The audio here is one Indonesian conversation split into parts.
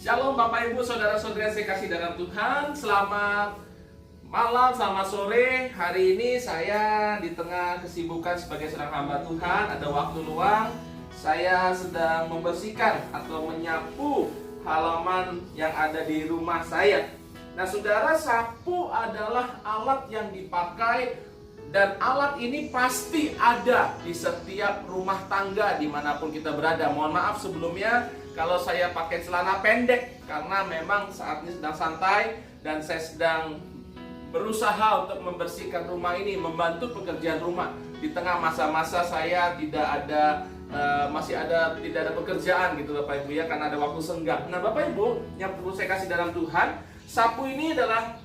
Shalom Bapak Ibu, Saudara-saudara yang saya kasih dalam Tuhan. Selamat malam, selamat sore. Hari ini saya di tengah kesibukan sebagai seorang hamba Tuhan, ada waktu luang. Saya sedang membersihkan atau menyapu halaman yang ada di rumah saya. Nah saudara, sapu adalah alat yang dipakai, dan alat ini pasti ada di setiap rumah tangga dimanapun kita berada. Mohon maaf sebelumnya kalau saya pakai celana pendek, karena memang saat ini sedang santai dan saya sedang berusaha untuk membersihkan rumah ini, membantu pekerjaan rumah. Di tengah masa-masa saya tidak ada tidak ada pekerjaan gitu Bapak Ibu ya, karena ada waktu senggang. Nah Bapak Ibu, yang perlu saya kasih dalam Tuhan, sapu ini adalah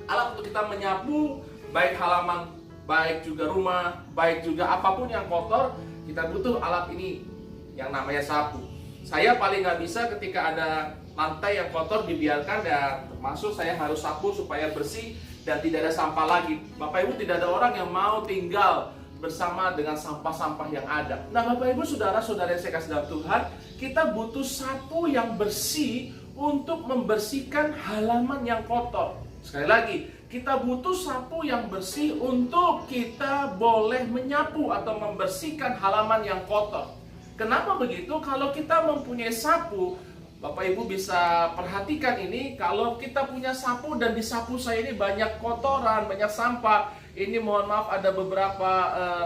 alat untuk kita menyapu baik halaman, baik juga rumah, baik juga apapun yang kotor. Kita butuh alat ini yang namanya sapu. Saya paling nggak bisa ketika ada lantai yang kotor dibiarkan, dan termasuk saya harus sapu supaya bersih dan tidak ada sampah lagi. Bapak Ibu, tidak ada orang yang mau tinggal bersama dengan sampah-sampah yang ada. Nah Bapak Ibu, saudara-saudara yang saya kasih dalam Tuhan, kita butuh sapu yang bersih untuk membersihkan halaman yang kotor. Sekali lagi, kita butuh sapu yang bersih untuk kita boleh menyapu atau membersihkan halaman yang kotor. Kenapa begitu? Kalau kita mempunyai sapu, Bapak Ibu bisa perhatikan ini, kalau kita punya sapu dan di sapu saya ini banyak kotoran, banyak sampah. Ini mohon maaf ada beberapa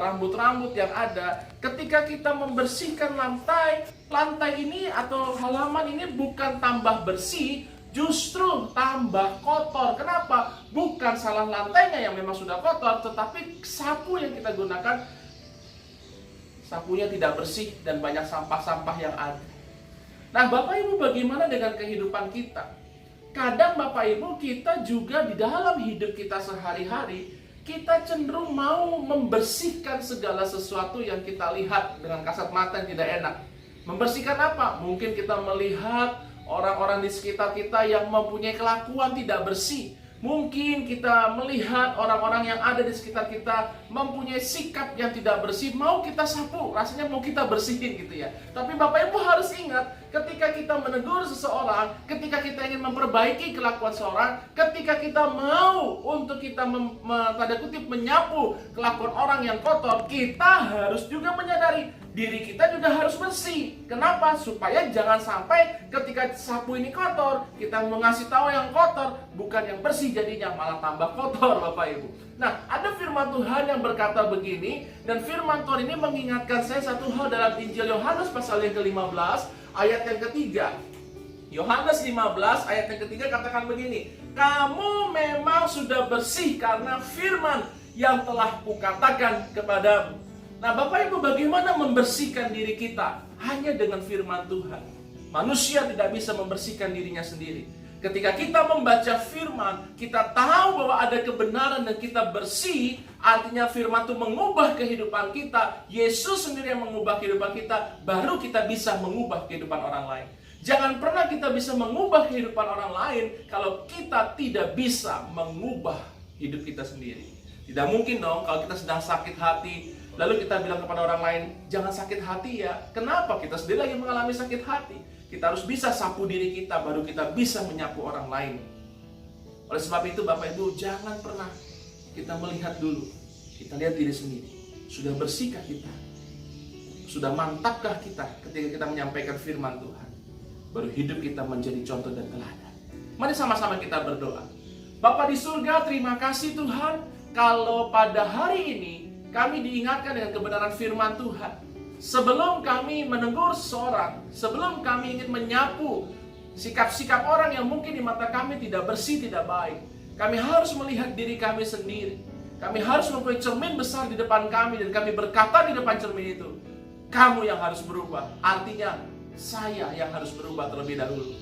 rambut-rambut yang ada. Ketika kita membersihkan lantai ini atau halaman ini bukan tambah bersih, justru tambah kotor. Kenapa? Bukan salah lantainya yang memang sudah kotor, tetapi sapu yang kita gunakan, sapunya tidak bersih dan banyak sampah-sampah yang ada. Nah Bapak Ibu, bagaimana dengan kehidupan kita? Kadang Bapak Ibu, kita juga di dalam hidup kita sehari-hari, kita cenderung mau membersihkan segala sesuatu yang kita lihat dengan kasat mata yang tidak enak. Membersihkan apa? Mungkin kita melihat orang-orang di sekitar kita yang mempunyai kelakuan tidak bersih. Mungkin kita melihat orang-orang yang ada di sekitar kita mempunyai sikap yang tidak bersih, mau kita sapu, rasanya mau kita bersihin gitu ya. Tapi Bapak Ibu harus ingat, ketika kita menegur seseorang, ketika kita ingin memperbaiki kelakuan seorang, ketika kita mau untuk kita tanda kutip menyapu kelakuan orang yang kotor, kita harus juga menyadari diri kita juga harus bersih. Kenapa? Supaya jangan sampai ketika sapu ini kotor, kita mengasih tahu yang kotor, bukan yang bersih, jadinya malah tambah kotor Bapak Ibu. Nah, ada firman Tuhan yang berkata begini, dan firman Tuhan ini mengingatkan saya satu hal dalam Injil Yohanes pasal yang ke-15 ayat yang ketiga. Yohanes 15 ayat yang ketiga katakan begini, kamu memang sudah bersih karena firman yang telah kukatakan kepadamu. Nah Bapak Ibu, bagaimana membersihkan diri kita? Hanya dengan firman Tuhan. Manusia tidak bisa membersihkan dirinya sendiri. Ketika kita membaca firman, kita tahu bahwa ada kebenaran dan kita bersih, artinya firman itu mengubah kehidupan kita. Yesus sendiri yang mengubah kehidupan kita, baru kita bisa mengubah kehidupan orang lain. Jangan pernah kita bisa mengubah kehidupan orang lain kalau kita tidak bisa mengubah hidup kita sendiri. Tidak mungkin dong kalau kita sedang sakit hati, lalu kita bilang kepada orang lain, jangan sakit hati ya. Kenapa? Kita sendiri lagi mengalami sakit hati. Kita harus bisa sapu diri kita, baru kita bisa menyapu orang lain. Oleh sebab itu Bapak Ibu, jangan pernah kita melihat dulu. Kita lihat diri sendiri. Sudah bersihkah kita? Sudah mantapkah kita ketika kita menyampaikan firman Tuhan? Baru hidup kita menjadi contoh dan teladan. Mari sama-sama kita berdoa. Bapa di surga, terima kasih Tuhan, kalau pada hari ini kami diingatkan dengan kebenaran firman Tuhan. Sebelum kami menegur seseorang, sebelum kami ingin menyapu sikap-sikap orang yang mungkin di mata kami tidak bersih, tidak baik, kami harus melihat diri kami sendiri. Kami harus mempunyai cermin besar di depan kami, dan kami berkata di depan cermin itu, kamu yang harus berubah. Artinya, saya yang harus berubah terlebih dahulu.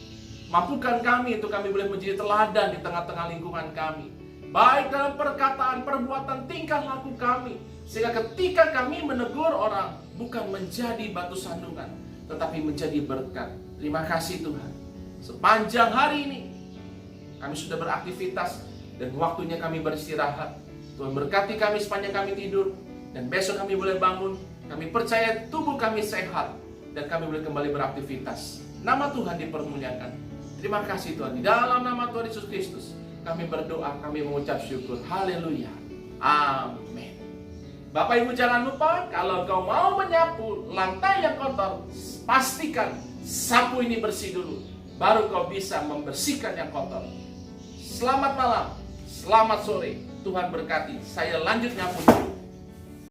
Mampukan kami untuk kami boleh menjadi teladan di tengah-tengah lingkungan kami, baik dalam perkataan, perbuatan, tingkah laku kami. Sehingga ketika kami menegur orang, bukan menjadi batu sandungan, tetapi menjadi berkat. Terima kasih Tuhan. Sepanjang hari ini, kami sudah beraktivitas, dan waktunya kami beristirahat. Tuhan berkati kami sepanjang kami tidur, dan besok kami boleh bangun. Kami percaya tubuh kami sehat, dan kami boleh kembali beraktivitas. Nama Tuhan dipermuliakan. Terima kasih Tuhan. Di dalam nama Tuhan Yesus Kristus, kami berdoa, kami mengucap syukur. Haleluya. Amin. Bapak Ibu jangan lupa, kalau kau mau menyapu lantai yang kotor, pastikan sapu ini bersih dulu. Baru kau bisa membersihkan yang kotor. Selamat malam, selamat sore. Tuhan berkati. Saya lanjut nyapu dulu.